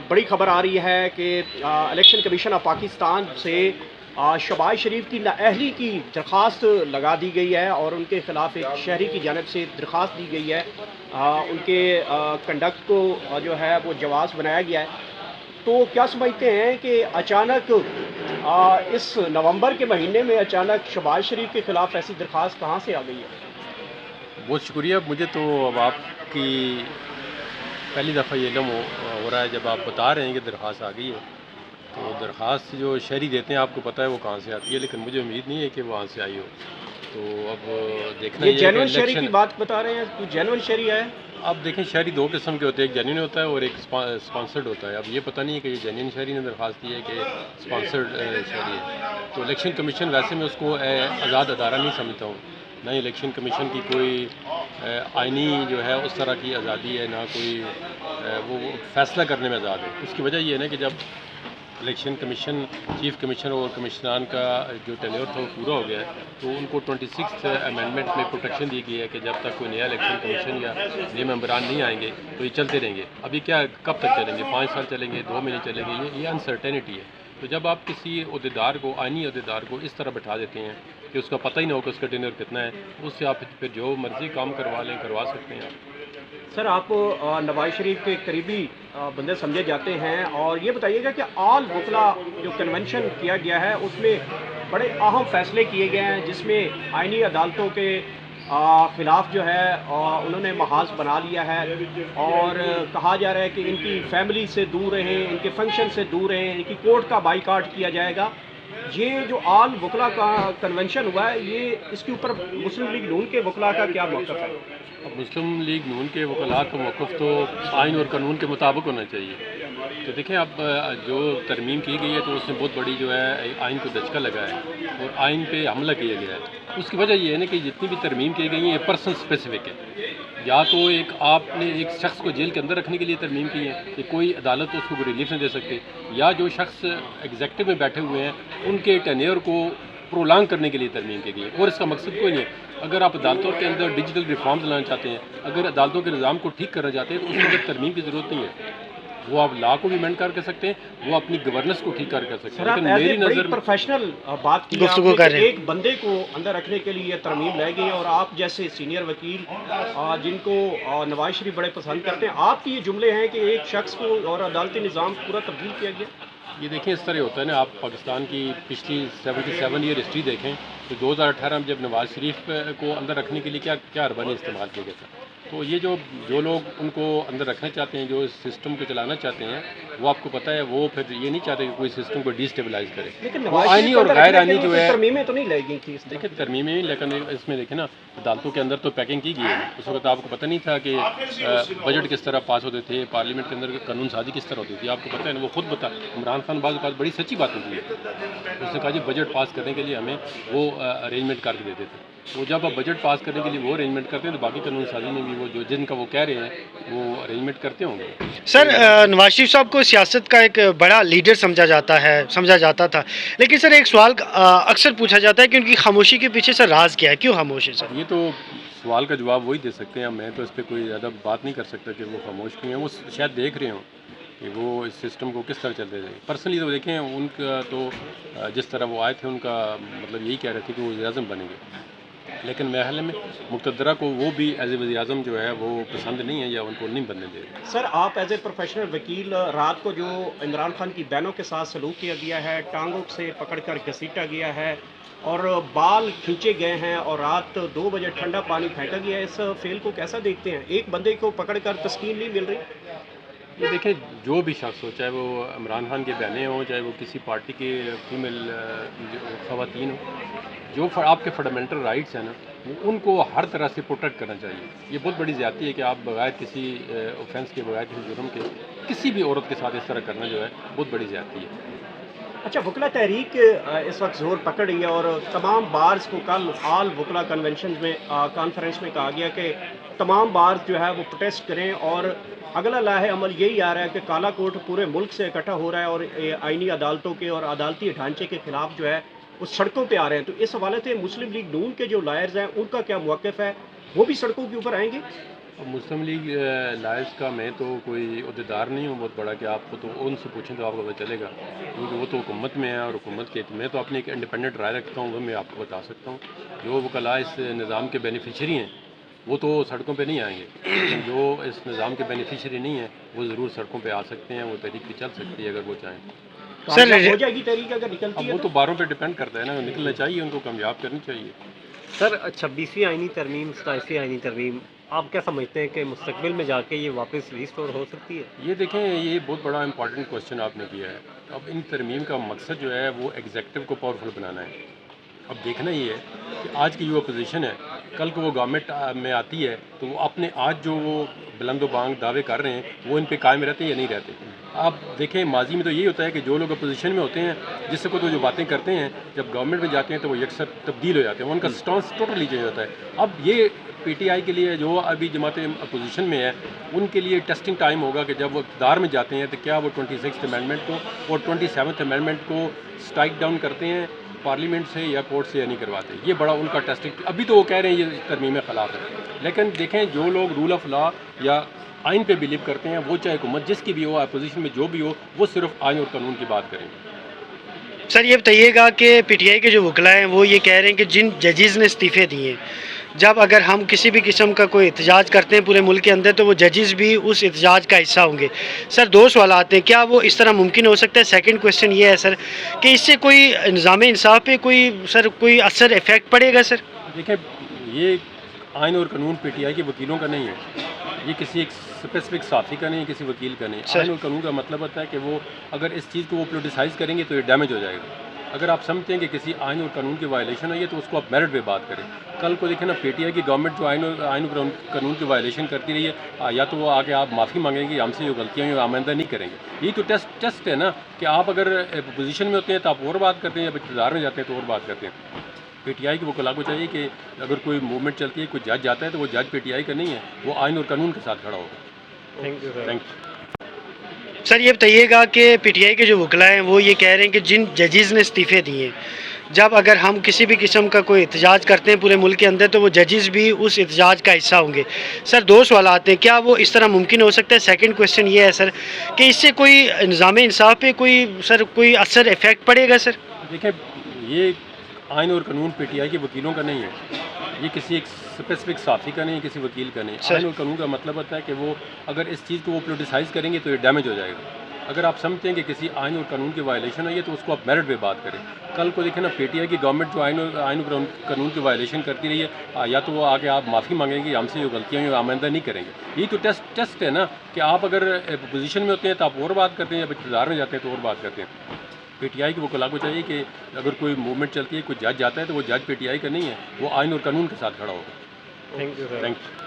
بڑی خبر آ رہی ہے کہ الیکشن کمیشن آف پاکستان سے شہباز شریف کی نااہلی کی درخواست لگا دی گئی ہے اور ان کے خلاف ایک شہری کی جانب سے درخواست دی گئی ہے. ان کے کنڈکٹ کو جو ہے وہ جواز بنایا گیا ہے. تو کیا سمجھتے ہیں کہ اچانک اس نومبر کے مہینے میں اچانک شہباز شریف کے خلاف ایسی درخواست کہاں سے آ گئی ہے؟ بہت شکریہ. مجھے تو اب آپ کی پہلی دفعہ یہ علم ہو رہا ہے جب آپ بتا رہے ہیں کہ درخواست آ گئی ہے. تو درخواست جو شہری دیتے ہیں آپ کو پتہ ہے وہ کہاں سے آتی ہے، لیکن مجھے امید نہیں ہے کہ وہ وہاں سے آئی ہو. تو اب دیکھنا یہ جینون شہری کی بات بتا رہے ہیں، کوئی جینون شہری ہے؟ اب دیکھیں شہری دو قسم کے ہوتے ہیں، ایک جینون ہوتا ہے اور ایک اسپانسرڈ ہوتا ہے. اب یہ پتہ نہیں ہے کہ یہ جینون شہری نے درخواست دی ہے کہ اسپانسرڈ شہری ہے. تو الیکشن کمیشن ویسے میں اس کو آزاد ادارہ نہیں سمجھتا ہوں، نہ ہی الیکشن کمیشن کی کوئی آئینی جو ہے اس طرح کی آزادی ہے، نہ کوئی وہ فیصلہ کرنے میں آزاد ہے. اس کی وجہ یہ ہے نا کہ جب الیکشن کمیشن چیف کمشنر اور کمشنران کا جو ٹینیور تھا وہ پورا ہو گیا ہے، تو ان کو 26 امینڈمنٹ میں پروٹیکشن دی گئی ہے کہ جب تک کوئی نیا الیکشن کمیشن یا نئے ممبران نہیں آئیں گے تو یہ چلتے رہیں گے. ابھی کیا کب تک چلیں گے؟ 5 سال چلیں گے، 2 مہینے چلیں گے؟ یہ انسرٹینٹی ہے. تو جب آپ کسی عہدیدار کو، آئینی عہدیدار کو اس طرح بٹھا دیتے ہیں کہ اس کا پتہ ہی نہ ہو کہ اس کا ٹینیور کتنا ہے، اس سے آپ پھر جو مرضی کام کروا سکتے ہیں آپ. سر آپ نواز شریف کے قریبی بندے سمجھے جاتے ہیں، اور یہ بتائیے گا کہ آل وکلا جو کنونشن کیا گیا ہے اس میں بڑے اہم فیصلے کیے گئے ہیں، جس میں آئینی عدالتوں کے خلاف جو ہے انہوں نے محاذ بنا لیا ہے، اور کہا جا رہا ہے کہ ان کی فیملی سے دور رہیں، ان کے فنکشن سے دور رہیں، ان کی کورٹ کا بائیکاٹ کیا جائے گا. یہ جو آل وکلا کا کنونشن ہوا ہے، یہ اس کے اوپر مسلم لیگ نون کے وکلا کا کیا موقف ہے؟ اب مسلم لیگ نون کے وکلاء کا موقف تو آئین اور قانون کے مطابق ہونا چاہیے. تو دیکھیں اب جو ترمیم کی گئی ہے تو اس میں بہت بڑی جو ہے آئین کو دھچکا لگا ہے اور آئین پہ حملہ کیا گیا ہے. اس کی وجہ یہ ہے نا کہ جتنی بھی ترمیم کی گئی ہیں یہ پرسن اسپیسیفک ہے. یا تو آپ نے ایک شخص کو جیل کے اندر رکھنے کے لیے ترمیم کی ہے کہ کوئی عدالت اس کو ریلیف نہیں دے سکتے، یا جو شخص ایگزیکٹو میں بیٹھے ہوئے ہیں ان کے ٹینیور کو پرولانگ کرنے کے لیے ترمیم کی گئی ہے، اور اس کا مقصد کوئی نہیں ہے. اگر آپ عدالتوں کے اندر ڈیجیٹل ریفارمز لانا چاہتے ہیں، اگر عدالتوں کے نظام کو ٹھیک کرنا چاہتے ہیں تو اس کے اندر ترمیم کی ضرورت نہیں ہے. وہ آپ لا کو بھی امینڈ کر سکتے ہیں، وہ اپنی گورننس کو ٹھیک کر سکتے ہیں. لیکن میری نظر میں پروفیشنل بات کی گفتگو کر رہے ہیں، ایک بندے کو اندر رکھنے کے لیے ترمیم لائے گئی، اور آپ جیسے سینئر وکیل جن کو نواز شریف بڑے پسند کرتے ہیں، آپ کے یہ جملے ہیں کہ ایک شخص کو اور عدالتی نظام پورا تبدیل کیا گیا. یہ دیکھیں اس طرح ہوتا ہے نا، آپ پاکستان کی پچھلی 77 ایئر ہسٹری دیکھیں تو 2018 میں جب نواز شریف کو اندر رکھنے کے لیے کیا اربانی استعمال کیا گیا تھا. تو یہ جو لوگ ان کو اندر رکھنا چاہتے ہیں، جو اس سسٹم کو چلانا چاہتے ہیں، وہ آپ کو پتہ ہے وہ پھر یہ نہیں چاہتے کہ کوئی سسٹم کو ڈی اسٹیبلائز کرے. لیکن وہ آئینی اور غیر آئینی جو ہے ترمیمیں تو نہیں لائے گئی تھی. دیکھیں ترمیمیں، لیکن اس میں دیکھیں نا عدالتوں کے اندر تو پیکنگ کی گئی ہے. اس وقت آپ کو پتہ نہیں تھا کہ بجٹ کس طرح پاس ہوتے تھے، پارلیمنٹ کے اندر قانون سازی کس طرح ہوتی تھی. آپ کو پتہ ہے نا، وہ خود عمران خان بعض اوقات بڑی سچی باتیں کی ہے. اس نے کہا جی بجٹ پاس کرنے کے لیے ہمیں وہ ارینجمنٹ کر کے دیتے تھے. وہ جب آپ بجٹ پاس کرنے کے لیے وہ ارینجمنٹ کرتے ہیں تو باقی قانون سازی میں بھی وہ جن کا وہ کہہ رہے ہیں وہ ارینجمنٹ کرتے ہوں گے. سر نواز شریف صاحب کو سیاست کا ایک بڑا لیڈر سمجھا جاتا تھا، لیکن سر ایک سوال اکثر پوچھا جاتا ہے کہ ان کی خاموشی کے پیچھے سر راز کیا ہے، کیوں خاموش ہے سر؟ یہ تو سوال کا جواب وہی دے سکتے ہیں. میں تو اس پہ کوئی زیادہ بات نہیں کر سکتا کہ وہ خاموش کیوں ہیں. وہ شاید دیکھ رہے ہوں کہ وہ اس سسٹم کو کس طرح چلتے رہے. پرسنلی تو دیکھیں ان کا تو جس طرح وہ آئے تھے ان کا مطلب یہی کہہ رہے تھے کہ وہ وزیر اعظم بنیں گے، لیکن میرے خیال میں مقتدرہ کو وہ بھی ایز اے وزیر اعظم جو ہے وہ پسند نہیں ہے یا ان کو نہیں بننے دے رہے. سر آپ ایز اے پروفیشنل وکیل، رات کو جو عمران خان کی بہنوں کے ساتھ سلوک کیا گیا ہے، ٹانگوں سے پکڑ کر گھسیٹا گیا ہے اور بال کھینچے گئے ہیں، اور رات 2 بجے ٹھنڈا پانی پھینکا گیا ہے، اس فیل کو کیسا دیکھتے ہیں؟ ایک بندے کو پکڑ کر تسکین نہیں مل رہی. یہ دیکھیں جو بھی شخص ہو، چاہے وہ عمران خان کے بہنیں ہوں، چاہے وہ کسی پارٹی کے فیمیل خواتین ہوں، جو آپ کے فنڈامنٹل رائٹس ہیں نا ان کو ہر طرح سے پروٹیکٹ کرنا چاہیے. یہ بہت بڑی زیادتی ہے کہ آپ بغیر کسی اوفینس کے، بغیر کسی جرم کے کسی بھی عورت کے ساتھ اس طرح کرنا جو ہے بہت بڑی زیادتی ہے. اچھا، وکلا تحریک اس وقت زور پکڑ رہی ہے، اور تمام بارز کو کل آل وکلا کانفرنس میں کہا گیا کہ تمام بارز جو ہے وہ پروٹیسٹ کریں، اور اگلا لاہ عمل یہی آ رہا ہے کہ کالا کوٹ پورے ملک سے اکٹھا ہو رہا ہے اور آئینی عدالتوں کے اور عدالتی ڈھانچے کے خلاف جو ہے وہ سڑکوں پہ آ رہے ہیں. تو اس حوالے سے مسلم لیگ نون کے جو لائرز ہیں ان کا کیا موقف ہے؟ وہ بھی سڑکوں کے اوپر آئیں گے؟ اب مسلم لیگ لائز کا میں تو کوئی عہدیدار نہیں ہوں بہت بڑا کہ آپ کو تو ان سے پوچھیں تو آپ کو پتہ چلے گا، کیونکہ وہ تو حکومت میں ہے اور حکومت کے میں تو اپنی ایک انڈیپینڈنٹ رائے رکھتا ہوں، وہ میں آپ کو بتا سکتا ہوں۔ جو وکلاء اس نظام کے بینیفیشری ہیں وہ تو سڑکوں پہ نہیں آئیں گے، لیکن جو اس نظام کے بینیفیشری نہیں ہیں وہ ضرور سڑکوں پہ آ سکتے ہیں، وہ تحریک بھی چل سکتی ہے اگر وہ چاہیں۔ کامیاب ہو جائے گی تحریک اگر نکلتی اب ہے وہ تو؟ تو باروں پہ ڈپینڈ کرتا ہے نا، نکلنا چاہیے، ان کو کامیاب کرنی چاہیے۔ سر 26ویں آئینی ترمیم 27ویں آئینی ترمیم آپ کیا سمجھتے ہیں کہ مستقبل میں جا کے یہ واپس ریسٹور ہو سکتی ہے؟ یہ دیکھیں، یہ بہت بڑا امپورٹنٹ کوشچن آپ نے کیا ہے۔ اب ان ترمیم کا مقصد جو ہے وہ ایگزیکٹو کو پاورفل بنانا ہے۔ اب دیکھنا یہ ہے کہ آج کی جو اپوزیشن ہے کل کو وہ گورنمنٹ میں آتی ہے تو وہ اپنے آج جو وہ بلند و بانگ دعوے کر رہے ہیں وہ ان پہ قائم رہتے ہیں یا نہیں رہتے۔ آپ دیکھیں ماضی میں تو یہی ہوتا ہے کہ جو لوگ اپوزیشن میں ہوتے ہیں جس سے کو تو جو باتیں کرتے ہیں جب گورنمنٹ میں جاتے ہیں تو وہ یکسر تبدیل ہو جاتے ہیں، ان کا سٹانس ٹوٹلی چینج ہوتا ہے۔ اب یہ پی ٹی آئی کے لیے جو ابھی جماعت اپوزیشن میں ہے ان کے لیے ٹیسٹنگ ٹائم ہوگا کہ جب وہ اقتدار میں جاتے ہیں تو کیا وہ 26th امینڈمنٹ کو اور 27th امینڈمنٹ کو اسٹرائک ڈاؤن کرتے ہیں پارلیمنٹ سے یا کورٹ سے یا نہیں کرواتے۔ یہ بڑا ان کا ٹیسٹنگ، ابھی تو وہ کہہ رہے ہیں یہ ترمیم خلاف ہے، لیکن دیکھیں جو لوگ رول آف لا یا آئین پہ بلیو کرتے ہیں وہ چاہے حکومت جس کی بھی ہو، اپوزیشن میں جو بھی ہو، وہ صرف آئین اور قانون کی بات کریں گے۔ سر یہ بتائیے گا کہ پی ٹی آئی کے جو وکلاء ہیں وہ یہ کہہ رہے ہیں کہ جن ججز نے استعفے دیے ہیں، جب اگر ہم کسی بھی قسم کا کوئی احتجاج کرتے ہیں پورے ملک کے اندر تو وہ ججز بھی اس احتجاج کا حصہ ہوں گے۔ سر دو سوالات ہیں، کیا وہ اس طرح ممکن ہو سکتا ہے؟ سیکنڈ کویسچن یہ ہے سر کہ اس سے کوئی نظام انصاف پہ کوئی اثر افیکٹ پڑے گا سر؟ دیکھیں یہ آئین اور قانون پی ٹی آئی کے وکیلوں کا نہیں ہے، یہ کسی ایک اسپیسیفک صحافی کا نہیں ہے، کسی وکیل کا نہیں۔ آئین اور قانون کا مطلب ہوتا ہے کہ وہ اگر اس چیز کو وہ پولیٹیسائز کریں گے تو یہ ڈیمیج ہو جائے گا۔ اگر آپ سمجھتے ہیں کہ کسی آئین اور قانون کی وائلیشن ہوئی ہے تو اس کو آپ میرٹ پہ بات کریں۔ کل کو دیکھیں نا پی ٹی آئی کی گورنمنٹ جو آئین اور قانون کی وائلیشن کرتی رہی ہے، یا تو وہ آگے آپ معافی مانگیں گے، ہم سے جو غلطیاں ہوئی آمندہ نہیں کریں گے۔ یہ تو ٹیسٹ ہے نا کہ آپ اگر پوزیشن میں ہوتے ہیں تو آپ اور بات کرتے ہیں، جب اقتدار میں جاتے ہیں تو اور بات کرتے ہیں۔ پی ٹی آئی کے وکلاء کو چاہیے کہ اگر کوئی موومنٹ چلتی ہے، کوئی جج جاتا ہے تو وہ جج پی ٹی آئی کا نہیں ہے، وہ آئین اور قانون کے ساتھ کھڑا ہوگا۔ Thank you sir. Thank you. Sir یہ بتائیے گا کہ پی ٹی آئی کے جو وکلاء ہیں وہ یہ کہہ رہے ہیں کہ جن ججز نے استعفے دیے ہیں، جب اگر ہم کسی بھی قسم کا کوئی احتجاج کرتے ہیں پورے ملک کے اندر تو وہ ججز بھی اس احتجاج کا حصہ ہوں گے۔ سر دو سوالات ہیں، کیا وہ اس طرح ممکن ہو سکتا ہے؟ سیکنڈ کویسچن یہ ہے سر کہ اس سے کوئی نظام انصاف پہ کوئی اثر افیکٹ پڑے گا سر؟ دیکھیں یہ آئین اور قانون پی ٹی آئی کے وکیلوں کا نہیں ہے، یہ کسی ایک اسپیسیفک صحافی کا نہیں ہے، کسی وکیل کا نہیں۔ آئین اور قانون کا مطلب ہوتا ہے کہ وہ اگر اس چیز کو وہ پولیٹیسائز کریں گے تو یہ ڈیمیج ہو جائے گا۔ اگر آپ سمجھتے ہیں کہ کسی آئین اور قانون کی وائلیشن ہوئی ہے تو اس کو آپ میرٹ پہ بات کریں۔ کل کو دیکھیں نا پی ٹی آئی کی گورنمنٹ جو آئین اور قانون کی وائلیشن کرتی رہی ہے، یا تو وہ آگے آپ معافی مانگیں گے، ہم سے جو غلطیاں ہوئی آمندہ نہیں کریں گے۔ یہ تو ٹیسٹ ہے نا کہ آپ اگر پوزیشن میں ہوتے ہیں تو آپ اور بات کرتے ہیں، جب اقتدار میں جاتے ہیں تو اور بات کرتے ہیں۔ پی ٹی آئی کے وکلاء کو چاہیے کہ اگر کوئی موومنٹ چلتی ہے، کوئی جج جاتا ہے تو وہ جج پی ٹی آئی کا نہیں ہے، وہ آئین اور قانون کے ساتھ کھڑا ہوگا۔ Thank you sir. Thank you.